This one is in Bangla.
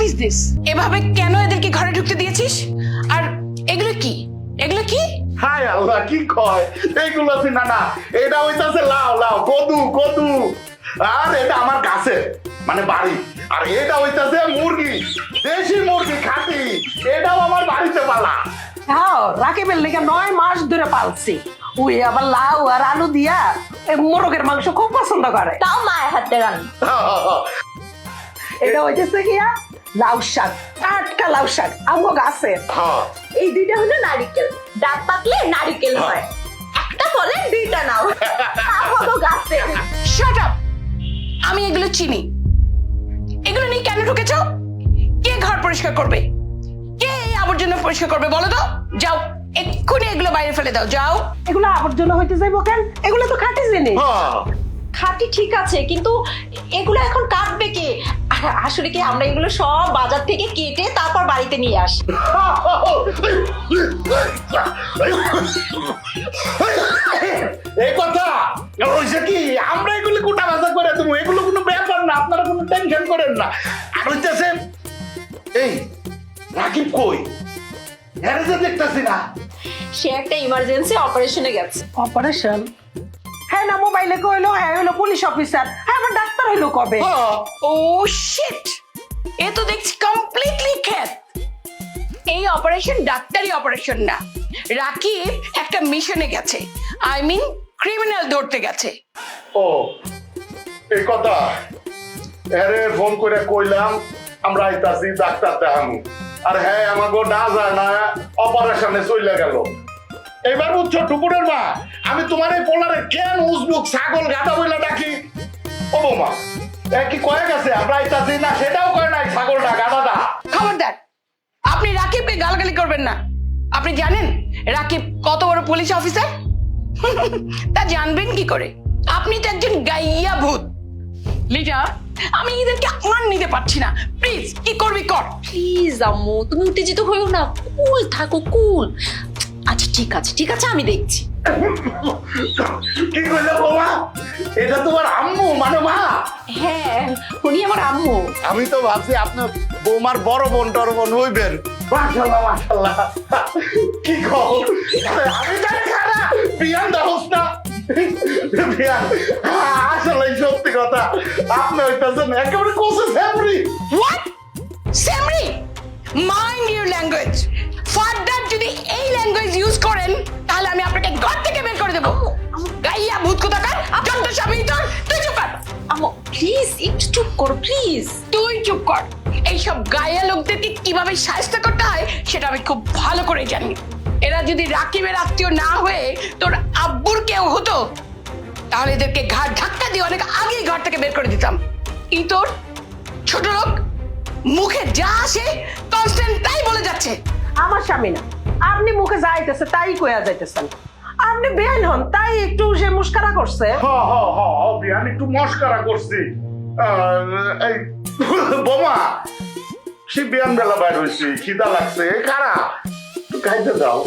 Is this? এভাবে কেন এদেরকে ঘরে ঢুকতে দিয়েছিস? আর এগুলো কি? এগুলো কি? হাই আল্লাহ, কি কয় এইগুলো? না না, এটা হইতাছে লাউ লাউ, কদু কদু। আর এটা আমার গাছে মানে বাড়ি। আর এটা হইতাছে মুরগি, দেশি মুরগি খাঁটি। এটাও আমার বাড়িতে পালা। হ্যাঁ, রাকিবের লেগে 9 মাস ধরে পালছি। ওই আবার লাউ আর আলু দিয়া মোরগের মাংস খুব পছন্দ করে। তাও মায়ের হাতে রান। এটা হইতেছে গিয়া লাউ শাক, টাটকা লাউ শাক আমগো গাছে। হ্যাঁ, এই দুইটা হলো নারিকেল, ডাব পাকলে নারিকেল হয়। একটা ফলে দুইটা নাও। হলো গাছে। Shut up! আমি এগুলো চিনি। এগুলো নিয়ে কেন ঢুকেছো? কে ঘর পরিষ্কার করবে? কে এই আবর্জনা পরিষ্কার করবে বলো তো? যাও, এক্ষুনি এগুলো বাইরে ফেলে দাও, যাও। এগুলো আবর্জনা হইতে যাইবো কেন? এগুলো তো খাঁটি জিনিস। হ্যাঁ। খাঁটি ঠিক আছে, কিন্তু এগুলো এখন কাটবে কে? আর আসলে কি আমরা এগুলো সব বাজার থেকে কেটে তারপর বাড়িতে নিয়ে আসি। এই কথা হইছে কি, আমরা এগুলো কোটা ভাজা করে দেবো, এগুলো কোনো ব্যাপার না, আপনারা কোনো টেনশন করেন না। আর হইতেছে এই রাকিব কই? হ্যাঁ যে দেখতেছি না। সে একটা ইমার্জেন্সি অপারেশনে গেছে। অপারেশন? হ্যাঁ না, মোবাইলে কইলো হ্যাঁ হইলো পুলিশ অফিসার। হ্যাঁ, আবার ডাক্তার হইলো কবে? ও শিট! এ তো দেখছি কমপ্লিটলি খ্যাত। এই অপারেশন ডাক্তারি অপারেশন না, রাকিব একটা মিশনে গেছে। আই মিন ক্রিমিনাল ধরতে গেছে। ও এই কথা। আরে ফোন করে কইলাম আমরা আইতাছি ডাক্তার দেখামু। আর হ্যাঁ, আমাগো না যায় না অপারেশনে চলে গেল। এবার বুঝছো টুকুরের মা, আমি তোমার এই পোলারে কেন উজবুক ছাগল গাদা বইলা ডাকি? ও বৌমা, কি কয়ে গেছে আমরা আইতাছি না সেটাও কয় নাই, ছাগলটা গাদাটা। খবরদার, আপনি রাকিবকে গালগালি করবেন না। আপনি জানেন রাকিব কত বড় পুলিশ অফিসার? তা জানবেন কি করে? আপনি তো একজন গাইয়া ভূত। লিজা, আমি এদেরকে আর নিতে পারছি না। প্লিজ, কি করবি কর। প্লিজ আম্মু, তুমি উত্তেজিত হইও না, কুল থাকো, কুল। আচ্ছা ঠিক আছে ঠিক আছে, আমি দেখছি। কি কইলে বৌমা? এটা তোমার আম্মু মানে মা? হ্যাঁ, উনি আমার আম্মু। আমি তো ভাবছি আপনার বৌমার বড় বোন টর বোন হইবেন। মাশাআল্লাহ মাশাআল্লাহ। কি কও? আমি জানি খারা বিয়ান দাওস না। বিয়ান আসলে সত্যি কথা, আপনি হইতাছেন একেবারে কোসে ফ্যামিলি। হোয়াট? সেমরি, মাইন্ড ইউর ল্যাঙ্গুয়েজ। ফার্দার যদি এই ল্যাঙ্গুয়েজ ইউজ করেন তাহলে আমি আপনাকে ঘর থেকে বের করে দেবো। গাইয়া ভূত কোথাকার, যত সবই তোর। তুই চুপ কর। আম্মু প্লিজ একটু চুপ করো প্লিজ। তুই চুপ কর। এইসব গায়া লোকদেরকে কিভাবে সাহায্য করতে হয় সেটা আমি খুব ভালো করে জানি। এরা যদি রাকিবের আত্মীয় না হয়ে তোর আব্বুর কেউ হতো তাহলে এদেরকে ঘাট ধাক্কা দিয়ে অনেক আগেই ঘর থেকে বের করে দিতাম। কি তোর ছোট লোক, মুখে যা আসে কনস্ট্যান্ট তাই বলে যাচ্ছে। আমার স্বামী না, আপনি মুখে যাইতেছে তাই কইয়া যাইতেছেন। আপনি বেআইন হন তাই একটু সে মুস্কারা করছে। বিয়ান একটু মস্কারা করছি। এই বোমা, সে বিয়ান বেলা বাইর হয়েছে, খিদা লাগছে, খারা একটু খাইতে দাও।